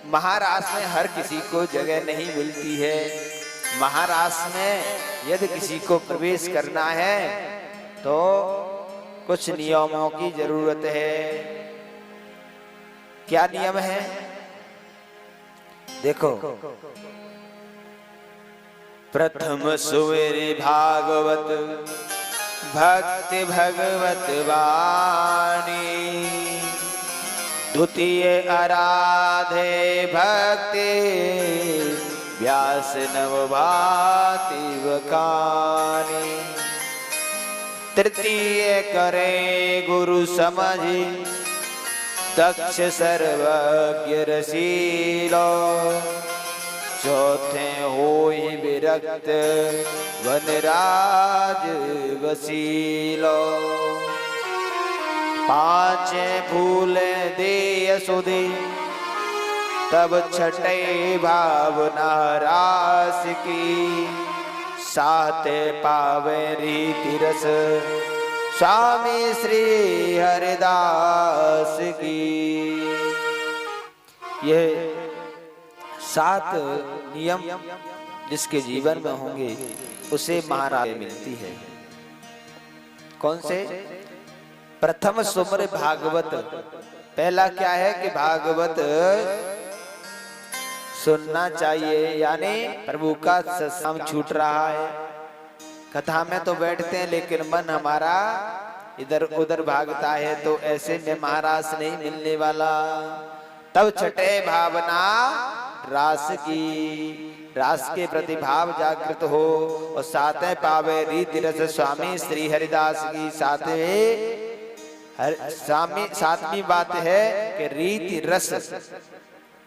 महाराष्ट्र में हर किसी को जगह नहीं मिलती है। महाराष्ट्र में यदि किसी को प्रवेश करना है तो कुछ नियमों की जरूरत है। क्या नियम है? देखो, प्रथम सुवेरे भागवत भक्ति भगवत वाणी, द्वितीय आराधे भक्ति व्यास नवभाति वकानी, तृतीय करे गुरु समझि दक्ष सर्वज्ञ रसीलो, चौथे होई विरक्त वनराज वसीलो, पांचे भूले दे सुधी तब छठे भावना रास की, साते पावे रीति रस स्वामी श्री हरिदास की। यह 7 नियम जिसके जीवन में होंगे उसे महाराज मिलती है। कौन से? प्रथम सुमर भागवत। पहला क्या है कि भागवत सुनना चाहिए, यानी प्रभु का सत्संग छूट रहा है। कथा में तो बैठते हैं लेकिन मन हमारा इधर उधर भागता है, तो ऐसे में महाराज नहीं मिलने वाला। तब छठे भावना रास की, रास के प्रति भाव जागृत हो, और सातवें पावे रीति रस स्वामी श्री हरिदास की। सातवीं बात है कि रीति रस,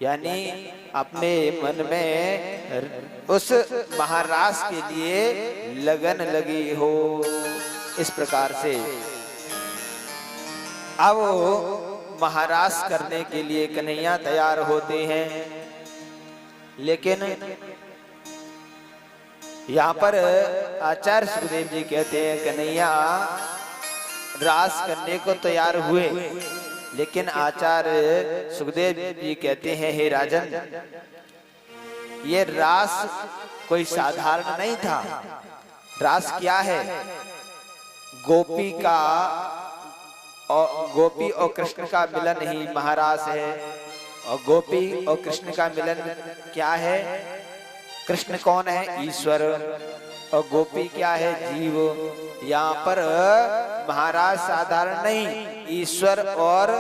यानी अपने मन में उस महारास के लिए लगन लगी हो। इस प्रकार से अब महारास करने के लिए कन्हैया तैयार होते हैं, लेकिन यहाँ पर आचार्य सुखदेव जी कहते हैं कन्हैया रास करने को तैयार हुए, लेकिन आचार्य सुखदेव जी कहते हैं हे राजन, ये रास कोई साधारण नहीं था। रास क्या है? गोपी और कृष्ण का मिलन ही महारास है। और गोपी और कृष्ण का मिलन क्या है? कृष्ण कौन है? ईश्वर। और गोपी क्या है? जीव। यहाँ पर महाराज साधारण नहीं, ईश्वर और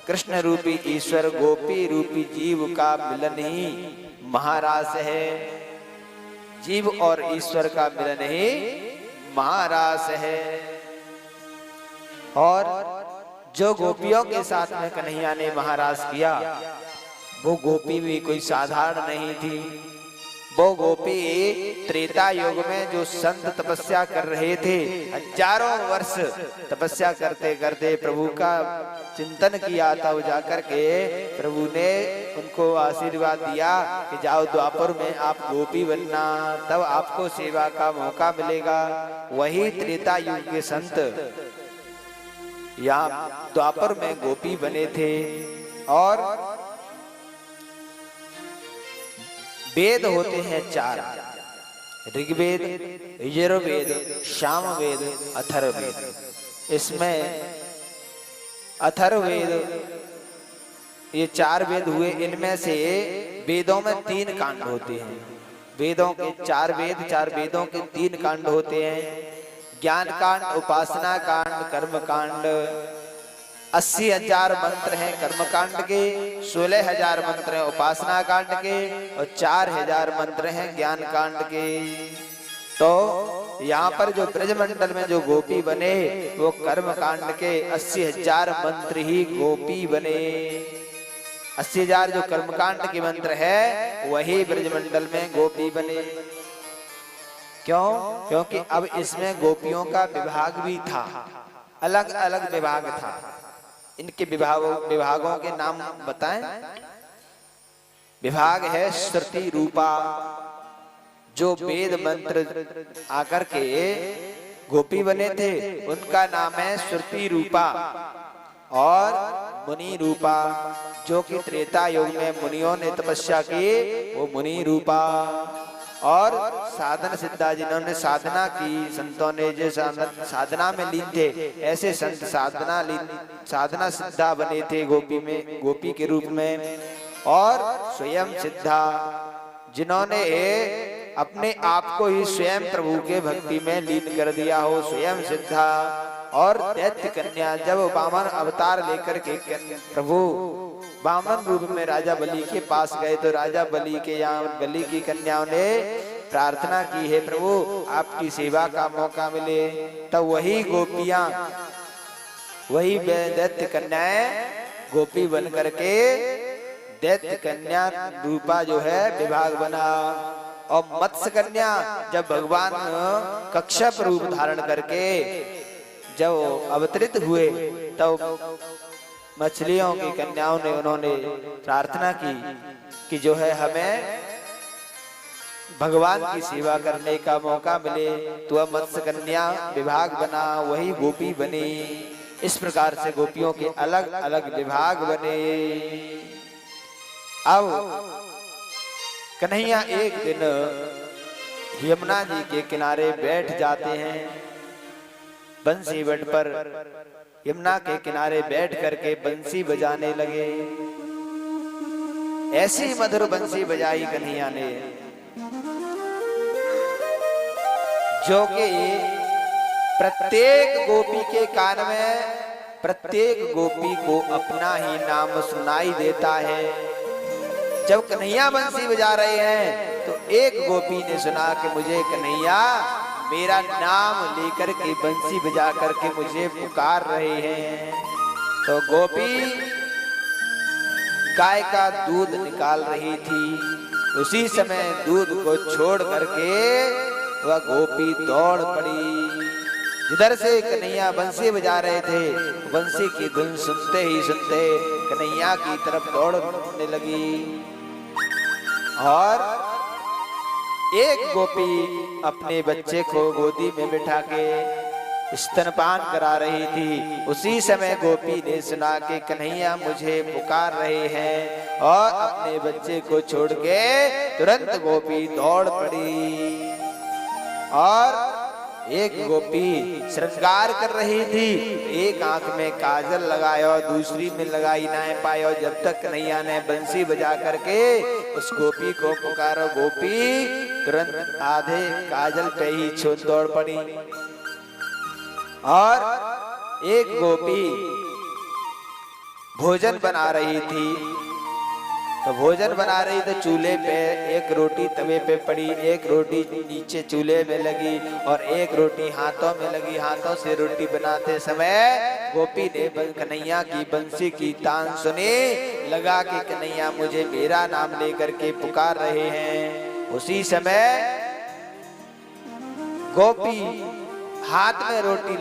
कृष्ण रूपी ईश्वर गोपी रूपी जीव का मिलन ही महारास है। जीव और ईश्वर का मिलन ही महारास है। और जो गोपियों के साथ में कन्हैया ने महारास किया, वो गोपी भी कोई साधारण नहीं थी। वो गोपी त्रेता युग में जो संत तपस्या कर रहे थे, हजारों वर्ष तपस्या करते करते प्रभु का चिंतन किया, तब जाकर के प्रभु ने उनको आशीर्वाद दिया कि जाओ द्वापर में आप गोपी बनना, तब आपको सेवा का मौका मिलेगा। वही त्रेता युग के संत यहाँ द्वापर में गोपी बने थे। और वेद होते हैं 4, ऋग्वेद, यजुर्वेद, सामवेद, अथर्ववेद। इसमें अथर्ववेद, ये 4 वेद हुए। इनमें से वेदों में 3 कांड होते हैं। वेदों के 4 वेद, 4 वेदों के 3 कांड होते हैं। ज्ञान कांड, उपासना कांड, कर्म कांड। 80,000 मंत्र हैं कर्म कांड के, 16,000 मंत्र हैं उपासना कांड के, और 4,000 मंत्र हैं ज्ञान कांड के। तो यहाँ पर जो ब्रजमंडल में जो गोपी बने, वो कर्म कांड के 80,000 मंत्र ही गोपी बने। 80,000 जो कर्मकांड के मंत्र है, वही ब्रजमंडल में गोपी बने। क्यों? क्योंकि अब इसमें गोपियों का विभाग भी था, अलग अलग विभाग था। इनके विभागों के नाम बताएं। विभाग है श्रुति रूपा, जो वेद मंत्र आकर के गोपी बने थे, उनका नाम है श्रुति रूपा। और मुनि रूपा, जो कि त्रेता युग में मुनियों ने तपस्या की, वो मुनि रूपा। और साधन सिद्धा, जिन्होंने साधना की, संतों ने जो साधना में लीन थे, ऐसे संत साधना सिद्धा बने थे गोपी में, गोपी के रूप में। और स्वयं सिद्धा, जिन्होंने अपने आप को ही स्वयं प्रभु के भक्ति में लीन कर दिया हो, स्वयं सिद्धा। और दैत्य कन्या, जब वामन अवतार लेकर के प्रभु वामन रूप में राजा बलि के पास गए, तो राजा बलि के यहाँ बलि की कन्याओं ने प्रार्थना की है, प्रभु आपकी सेवा का मौका मिले। तब वही गोपियां, वही दैत्य कन्याएं गोपी बन करके दैत्य कन्या रूपा जो है विभाग बना। और मत्स्य कन्या, जब भगवान कश्यप रूप धारण करके जब अवतरित हुए, तब मछलियों की कन्याओं ने उन्होंने प्रार्थना की कि जो है हमें भगवान की सेवा करने का मौका मिले। तो मत्स्य कन्या विभाग बना, वही गोपी बनी। इस प्रकार से गोपियों के अलग अलग विभाग बने। अब कन्हैया एक दिन यमुना जी के किनारे बैठ जाते हैं, बंसी बट पर यमुना के किनारे बैठ करके बंसी बजाने लगे। ऐसी मधुर बंसी बजाई कन्हैया ने, जो कि प्रत्येक गोपी के कान में, प्रत्येक गोपी को अपना ही नाम सुनाई देता है। जब कन्हैया बंसी बजा रहे हैं, तो एक गोपी ने सुना कि मुझे कन्हैया मेरा नाम लेकर के बंसी बजा करके मुझे पुकार रहे हैं। तो गोपी गाय का दूध निकाल रही थी। उसी समय दूध को छोड़ करके वह गोपी दौड़ पड़ी। जिधर से कन्हैया बंसी बजा रहे थे, बंसी की धुन सुनते ही सुनते कन्हैया की तरफ दौड़ने लगी। और एक गोपी अपने बच्चे को गोदी में बिठा के स्तनपान करा रही थी। उसी समय गोपी ने सुना कि कन्हैया मुझे पुकार रहे हैं, और अपने बच्चे को छोड़ के तुरंत गोपी दौड़ पड़ी। और एक गोपी श्रृंगार कर रही थी, एक आंख में काजल लगाया और दूसरी में लगाई ना पाया। और जब तक कन्हैया ने बंसी बजा करके उस गोपी को पुकारा, गोपी तुरंत आधे काजल पे ही छोड़ दौड़ पड़ी। और एक गोपी भोजन बना रही थी, तो भोजन बना रही तो चूल्हे पे एक रोटी तवे पे पड़ी, एक रोटी नीचे चूल्हे में लगी और एक रोटी हाथों में लगी। हाथों से रोटी बनाते समय गोपी ने कन्हैया की बंसी की तान सुनी, लगा कि कन्हैया मुझे मेरा नाम लेकर के पुकार रहे हैं। उसी समय गोपी हाथ में रोटी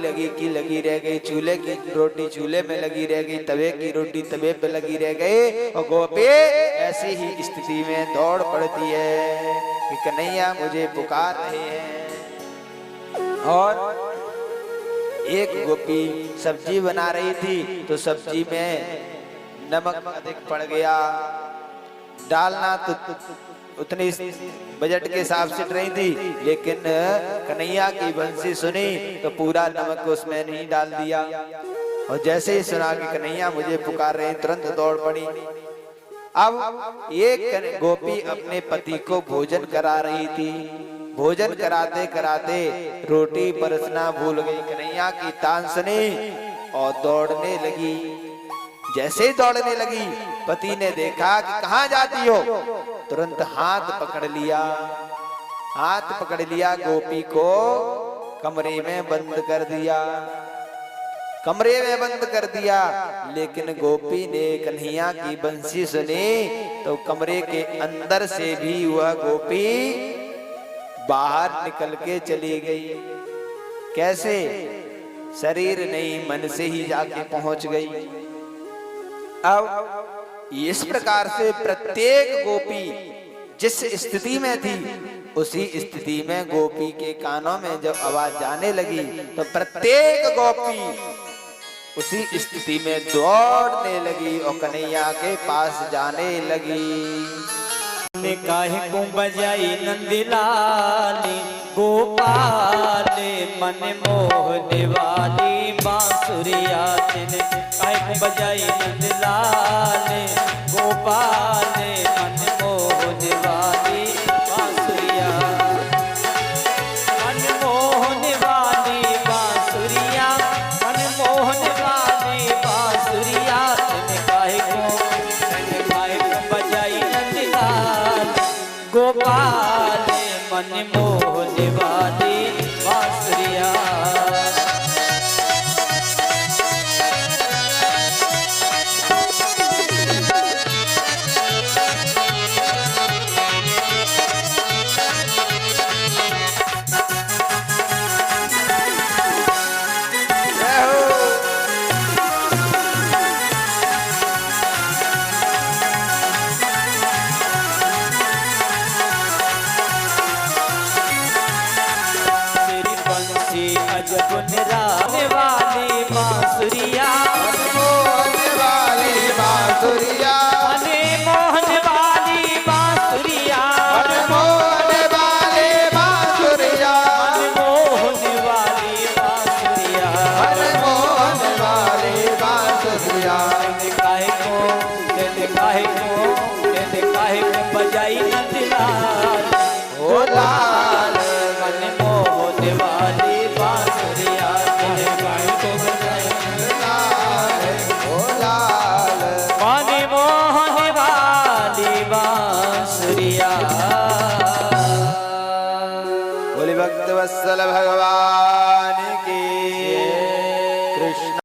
लगी रह गई, चूल्हे की रोटी चूल्हे में लगी रह गई, तवे की रोटी तवे पे लगी रह गई। और गोपी ऐसी ही स्थिति में दौड़ पड़ती है कि कन्हैया मुझे पुकार रहे हैं। और एक गोपी सब्जी बना रही थी, तो सब्जी में नमक अधिक पड़ गया। डालना तो उतनी बजट के हिसाब से रही थी, लेकिन कन्हैया की बंसी सुनी तो पूरा नमक उसमें नहीं डाल दिया। और जैसे ही सुना कि कन्हैया मुझे पुकार रहे हैं, तुरंत दौड़ पड़ी। अब एक गोपी अपने पति को भोजन करा रही थी। भोजन कराते कराते रोटी परसना भूल गई। कन्हैया की तान सुनी और दौड़ने लगी। जैसे ही दौड़ने लगी, पति ने देखा कि कहाँ जाती हो, तुरंत हाथ पकड़ लिया। हाथ पकड़ लिया, गोपी को कमरे में बंद कर दिया। कमरे में बंद कर दिया, लेकिन गोपी ने कन्हैया की बंसी सुनी तो कमरे के अंदर से भी वह गोपी बाहर निकल के चली गई। कैसे? शरीर नहीं, मन से ही जाके पहुंच गई। अब इस प्रकार से प्रत्येक गोपी जिस स्थिति में थी, उसी स्थिति में गोपी के कानों में जब आवाज जाने लगी, तो प्रत्येक गोपी उसी स्थिति में दौड़ने लगी और कन्हैया के पास जाने लगी। ने काहे को बजाई नंदलाली गोपाल मन मोहने वाली बांसुरिया। ने काहे को बजाई नंदलाली गोपाल मन मोहने वाली बांसुरिया। मन मोहने वाली बांसुरिया, मन मोहने वाली बांसुरिया। ने काहे को बजाई नंदलाल गोपाल मन मोहने वाली बांसुरिया। अजब निराने वाली बांसुरिया, मोहने वाली बांसुरिया, अने मोहन वाली बांसुरिया, मोहने वाली बांसुरिया, मोहन वाली बांसुरिया, मोहने वाली बांसुरिया। काहे को